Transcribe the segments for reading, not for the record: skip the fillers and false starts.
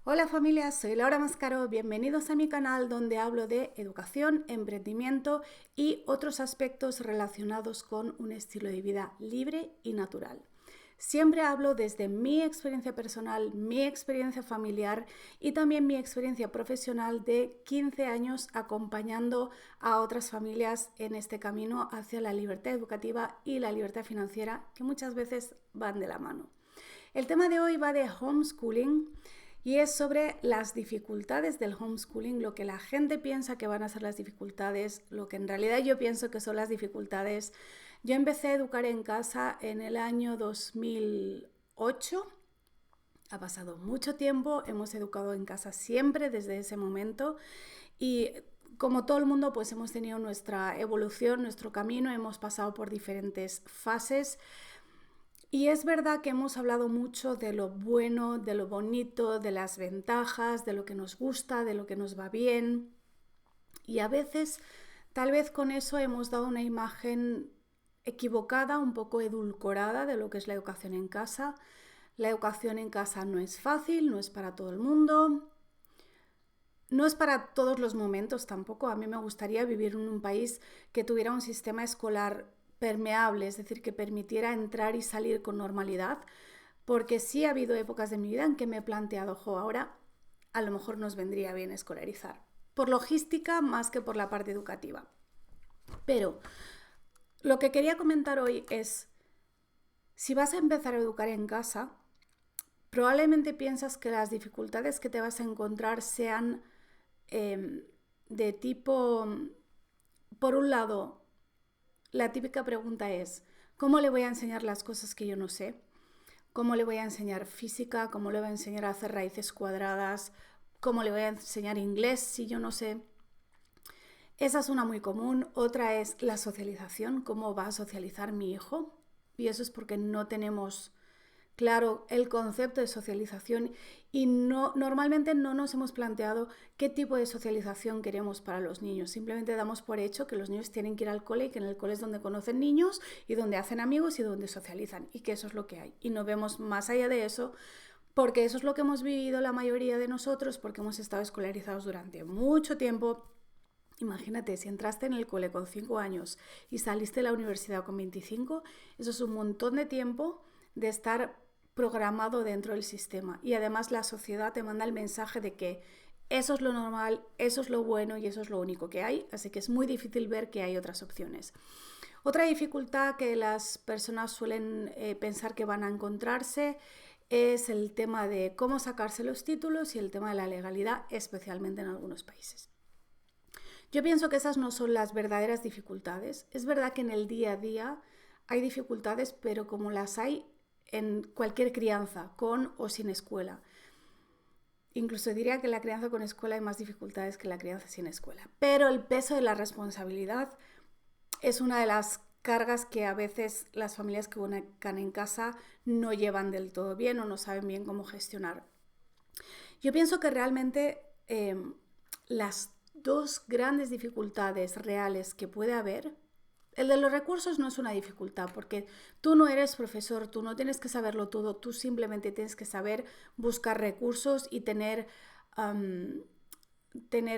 Hola familia, soy Laura Mascaro, bienvenidos a mi canal donde hablo de educación, emprendimiento y otros aspectos relacionados con un estilo de vida libre y natural. Siempre hablo desde mi experiencia personal, mi experiencia familiar y también mi experiencia profesional de 15 años acompañando a otras familias en este camino hacia la libertad educativa y la libertad financiera que muchas veces van de la mano. El tema de hoy va de homeschooling y es sobre las dificultades del homeschooling, lo que la gente piensa que van a ser las dificultades, lo que en realidad yo pienso que son las dificultades. Yo empecé a educar en casa en el año 2008. Ha pasado mucho tiempo, hemos educado en casa siempre desde ese momento y como todo el mundo pues hemos tenido nuestra evolución, nuestro camino, hemos pasado por diferentes fases. Y es verdad que hemos hablado mucho de lo bueno, de lo bonito, de las ventajas, de lo que nos gusta, de lo que nos va bien. Y a veces, tal vez con eso hemos dado una imagen equivocada, un poco edulcorada de lo que es la educación en casa. La educación en casa no es fácil, no es para todo el mundo, no es para todos los momentos tampoco. A mí me gustaría vivir en un país que tuviera un sistema escolar permeable, es decir, que permitiera entrar y salir con normalidad, porque sí ha habido épocas de mi vida en que me he planteado, ahora a lo mejor nos vendría bien escolarizar, por logística más que por la parte educativa. Pero lo que quería comentar hoy es, si vas a empezar a educar en casa, probablemente piensas que las dificultades que te vas a encontrar sean de tipo, por un lado, la típica pregunta es, ¿cómo le voy a enseñar las cosas que yo no sé? ¿Cómo le voy a enseñar física? ¿Cómo le voy a enseñar a hacer raíces cuadradas? ¿Cómo le voy a enseñar inglés si yo no sé? Esa es una muy común. Otra es la socialización. ¿Cómo va a socializar mi hijo? Y eso es porque no tenemos claro el concepto de socialización y normalmente no nos hemos planteado qué tipo de socialización queremos para los niños. Simplemente damos por hecho que los niños tienen que ir al cole y que en el cole es donde conocen niños y donde hacen amigos y donde socializan y que eso es lo que hay. Y no vemos más allá de eso porque eso es lo que hemos vivido la mayoría de nosotros porque hemos estado escolarizados durante mucho tiempo. Imagínate, si entraste en el cole con 5 años y saliste de la universidad con 25, eso es un montón de tiempo de estar programado dentro del sistema. Y además la sociedad te manda el mensaje de que eso es lo normal, eso es lo bueno y eso es lo único que hay, así que es muy difícil ver que hay otras opciones. Otra dificultad que las personas suelen pensar que van a encontrarse es el tema de cómo sacarse los títulos y el tema de la legalidad, especialmente en algunos países. Yo pienso que esas no son las verdaderas dificultades. Es verdad que en el día a día hay dificultades, pero como las hay en cualquier crianza, con o sin escuela. Incluso diría que en la crianza con escuela hay más dificultades que en la crianza sin escuela. Pero el peso de la responsabilidad es una de las cargas que a veces las familias que educan en casa no llevan del todo bien o no saben bien cómo gestionar. Yo pienso que realmente las dos grandes dificultades reales que puede haber, el de los recursos no es una dificultad porque tú no eres profesor, tú no tienes que saberlo todo, tú simplemente tienes que saber buscar recursos y tener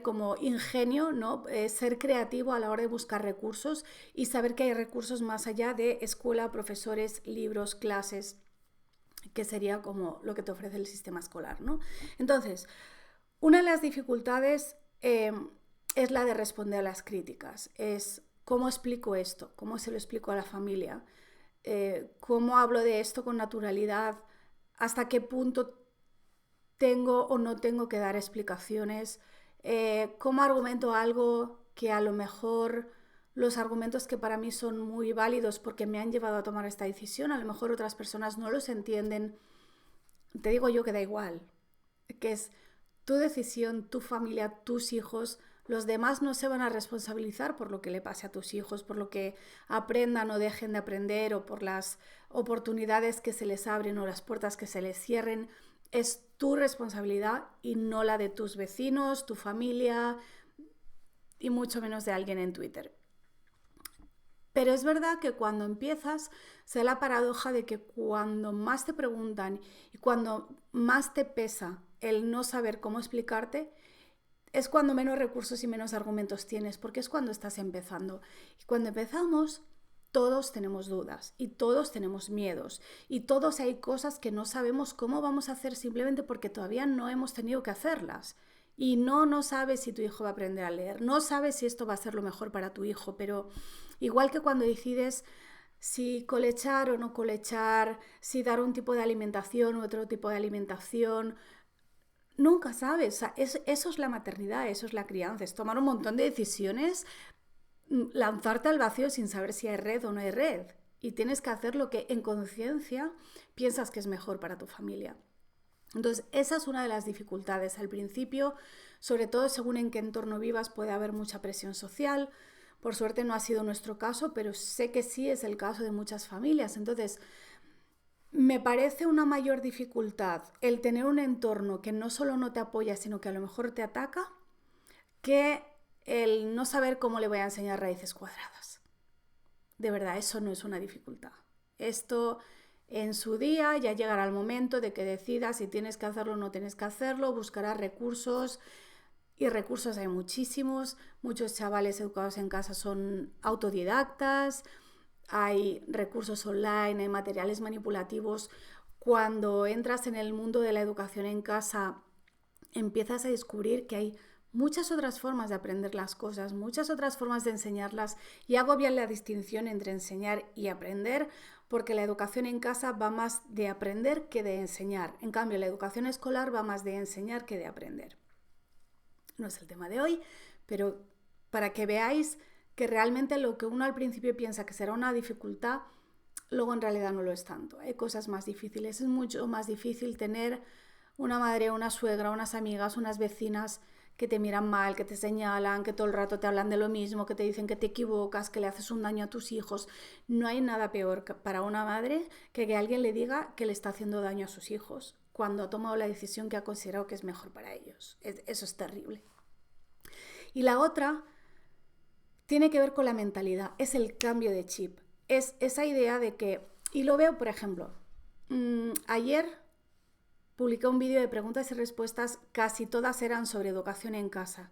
como ingenio, ¿no? Ser creativo a la hora de buscar recursos y saber que hay recursos más allá de escuela, profesores, libros, clases, que sería como lo que te ofrece el sistema escolar, ¿no? Entonces, una de las dificultades es la de responder a las críticas, es cómo explico esto, cómo se lo explico a la familia, cómo hablo de esto con naturalidad, hasta qué punto tengo o no tengo que dar explicaciones, cómo argumento algo que a lo mejor los argumentos que para mí son muy válidos porque me han llevado a tomar esta decisión, a lo mejor otras personas no los entienden. Te digo yo que da igual, que es tu decisión, tu familia, tus hijos. Los demás no se van a responsabilizar por lo que le pase a tus hijos, por lo que aprendan o dejen de aprender o por las oportunidades que se les abren o las puertas que se les cierren. Es tu responsabilidad y no la de tus vecinos, tu familia y mucho menos de alguien en Twitter. Pero es verdad que cuando empiezas, se da la paradoja de que cuando más te preguntan y cuando más te pesa el no saber cómo explicarte, es cuando menos recursos y menos argumentos tienes, porque es cuando estás empezando. Y cuando empezamos, todos tenemos dudas y todos tenemos miedos y todos hay cosas que no sabemos cómo vamos a hacer simplemente porque todavía no hemos tenido que hacerlas. Y no sabes si tu hijo va a aprender a leer, no sabes si esto va a ser lo mejor para tu hijo, pero igual que cuando decides si colechar o no colechar, si dar un tipo de alimentación u otro tipo de alimentación, nunca sabes. O sea, eso es la maternidad, eso es la crianza, es tomar un montón de decisiones, lanzarte al vacío sin saber si hay red o no hay red. Y tienes que hacer lo que en conciencia piensas que es mejor para tu familia. Entonces, esa es una de las dificultades. Al principio, sobre todo según en qué entorno vivas, puede haber mucha presión social. Por suerte no ha sido nuestro caso, pero sé que sí es el caso de muchas familias. Entonces, me parece una mayor dificultad el tener un entorno que no solo no te apoya, sino que a lo mejor te ataca, que el no saber cómo le voy a enseñar raíces cuadradas. De verdad, eso no es una dificultad. Esto en su día ya llegará el momento de que decidas si tienes que hacerlo o no tienes que hacerlo, buscarás recursos y recursos hay muchísimos. Muchos chavales educados en casa son autodidactas, hay recursos online, hay materiales manipulativos. Cuando entras en el mundo de la educación en casa, empiezas a descubrir que hay muchas otras formas de aprender las cosas, muchas otras formas de enseñarlas, y hago bien la distinción entre enseñar y aprender, porque la educación en casa va más de aprender que de enseñar. En cambio, la educación escolar va más de enseñar que de aprender. No es el tema de hoy, pero para que veáis que realmente lo que uno al principio piensa que será una dificultad, luego en realidad no lo es tanto. Hay cosas más difíciles. Es mucho más difícil tener una madre, una suegra, unas amigas, unas vecinas que te miran mal, que te señalan, que todo el rato te hablan de lo mismo, que te dicen que te equivocas, que le haces un daño a tus hijos. No hay nada peor para una madre que alguien le diga que le está haciendo daño a sus hijos cuando ha tomado la decisión que ha considerado que es mejor para ellos. Eso es terrible. Y la otra tiene que ver con la mentalidad, es el cambio de chip. Es esa idea de que, y lo veo por ejemplo, ayer publiqué un vídeo de preguntas y respuestas, casi todas eran sobre educación en casa.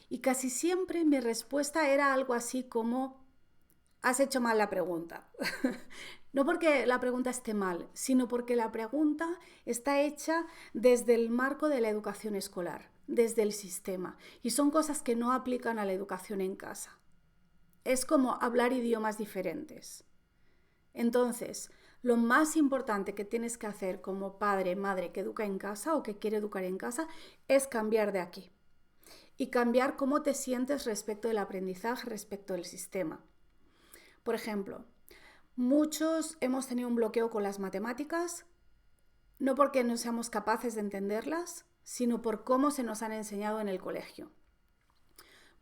Y casi siempre mi respuesta era algo así como, has hecho mal la pregunta. No porque la pregunta esté mal, sino porque la pregunta está hecha desde el marco de la educación escolar, desde el sistema. Y son cosas que no aplican a la educación en casa. Es como hablar idiomas diferentes. Entonces, lo más importante que tienes que hacer como padre, madre que educa en casa o que quiere educar en casa es cambiar de aquí. Y cambiar cómo te sientes respecto del aprendizaje, respecto del sistema. Por ejemplo, muchos hemos tenido un bloqueo con las matemáticas, no porque no seamos capaces de entenderlas, sino por cómo se nos han enseñado en el colegio.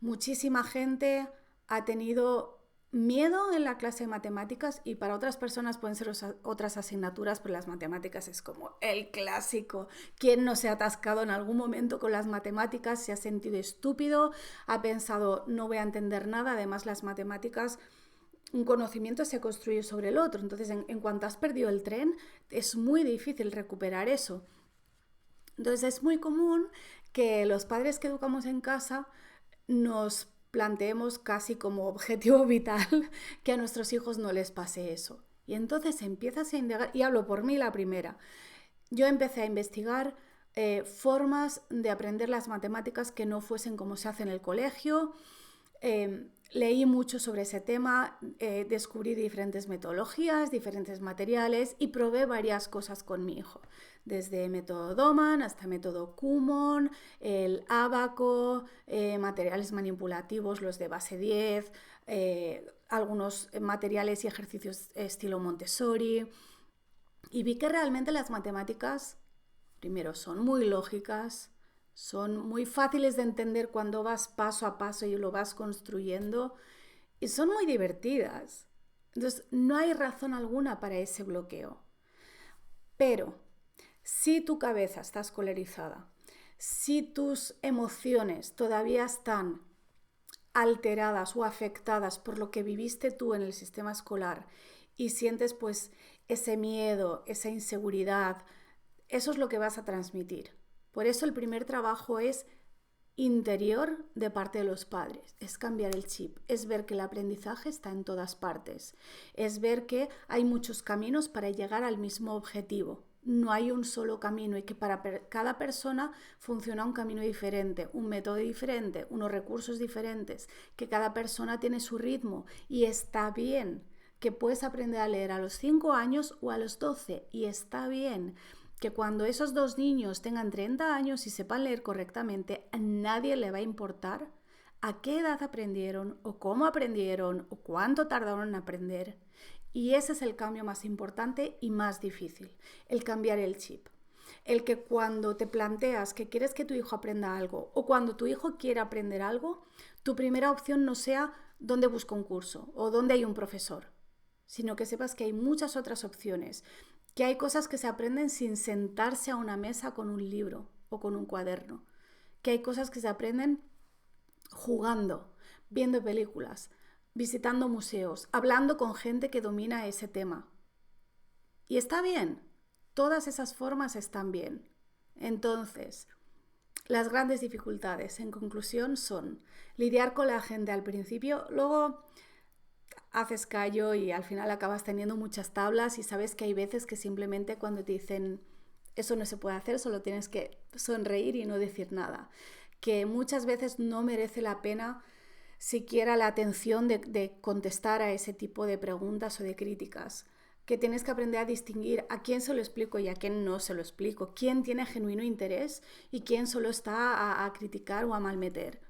Muchísima gente ha tenido miedo en la clase de matemáticas y para otras personas pueden ser otras asignaturas, pero las matemáticas es como el clásico. ¿Quién no se ha atascado en algún momento con las matemáticas? Se ha sentido estúpido, ha pensado no voy a entender nada. Además, las matemáticas, un conocimiento se construye sobre el otro. Entonces, en cuanto has perdido el tren, es muy difícil recuperar eso. Entonces, es muy común que los padres que educamos en casa nos planteemos casi como objetivo vital que a nuestros hijos no les pase eso. Y entonces empiezas a indagar, y hablo por mí la primera. Yo empecé a investigar formas de aprender las matemáticas que no fuesen como se hace en el colegio. Leí mucho sobre ese tema, descubrí diferentes metodologías, diferentes materiales y probé varias cosas con mi hijo. Desde método Doman hasta método Kumon, el Abaco, materiales manipulativos, los de base 10, algunos materiales y ejercicios estilo Montessori. Y vi que realmente las matemáticas, primero, son muy lógicas, son muy fáciles de entender cuando vas paso a paso y lo vas construyendo, y son muy divertidas. Entonces, no hay razón alguna para ese bloqueo. Pero si tu cabeza está escolarizada, si tus emociones todavía están alteradas o afectadas por lo que viviste tú en el sistema escolar y sientes pues ese miedo, esa inseguridad, eso es lo que vas a transmitir. Por eso el primer trabajo es interior de parte de los padres, es cambiar el chip, es ver que el aprendizaje está en todas partes, es ver que hay muchos caminos para llegar al mismo objetivo. No hay un solo camino y que para cada persona funciona un camino diferente, un método diferente, unos recursos diferentes, que cada persona tiene su ritmo y está bien, que puedes aprender a leer a los 5 años o a los 12 y está bien, que cuando esos dos niños tengan 30 años y sepan leer correctamente, a nadie le va a importar a qué edad aprendieron o cómo aprendieron o cuánto tardaron en aprender. Y ese es el cambio más importante y más difícil, el cambiar el chip. El que cuando te planteas que quieres que tu hijo aprenda algo o cuando tu hijo quiere aprender algo, tu primera opción no sea dónde busco un curso o dónde hay un profesor, sino que sepas que hay muchas otras opciones, que hay cosas que se aprenden sin sentarse a una mesa con un libro o con un cuaderno, que hay cosas que se aprenden jugando, viendo películas, visitando museos, hablando con gente que domina ese tema. Y está bien, todas esas formas están bien. Entonces, las grandes dificultades, en conclusión, son lidiar con la gente al principio, luego haces callo y al final acabas teniendo muchas tablas y sabes que hay veces que simplemente cuando te dicen eso no se puede hacer, solo tienes que sonreír y no decir nada. Que muchas veces no merece la pena siquiera la atención de contestar a ese tipo de preguntas o de críticas. Que tienes que aprender a distinguir a quién se lo explico y a quién no se lo explico, quién tiene genuino interés y quién solo está a criticar o a malmeter.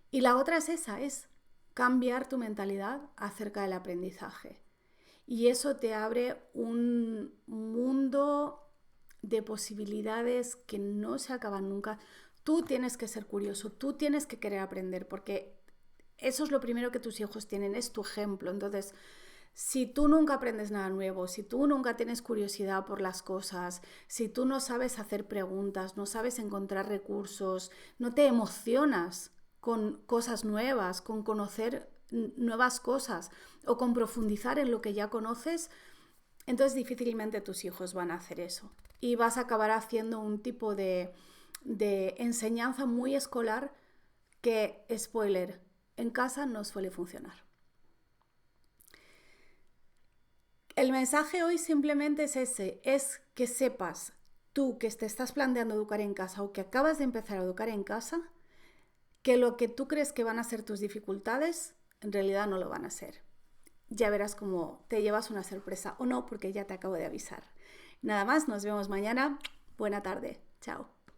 Y la otra es esa, es cambiar tu mentalidad acerca del aprendizaje. Y eso te abre un mundo de posibilidades que no se acaban nunca. Tú tienes que ser curioso, tú tienes que querer aprender, porque eso es lo primero que tus hijos tienen, es tu ejemplo. Entonces, si tú nunca aprendes nada nuevo, si tú nunca tienes curiosidad por las cosas, si tú no sabes hacer preguntas, no sabes encontrar recursos, no te emocionas con cosas nuevas, con conocer nuevas cosas o con profundizar en lo que ya conoces, entonces difícilmente tus hijos van a hacer eso. Y vas a acabar haciendo un tipo de enseñanza muy escolar que, spoiler, en casa no suele funcionar. El mensaje hoy simplemente es ese, es que sepas tú que te estás planteando educar en casa o que acabas de empezar a educar en casa, que lo que tú crees que van a ser tus dificultades, en realidad no lo van a ser. Ya verás cómo te llevas una sorpresa o no, porque ya te acabo de avisar. Nada más, nos vemos mañana. Buena tarde. Chao.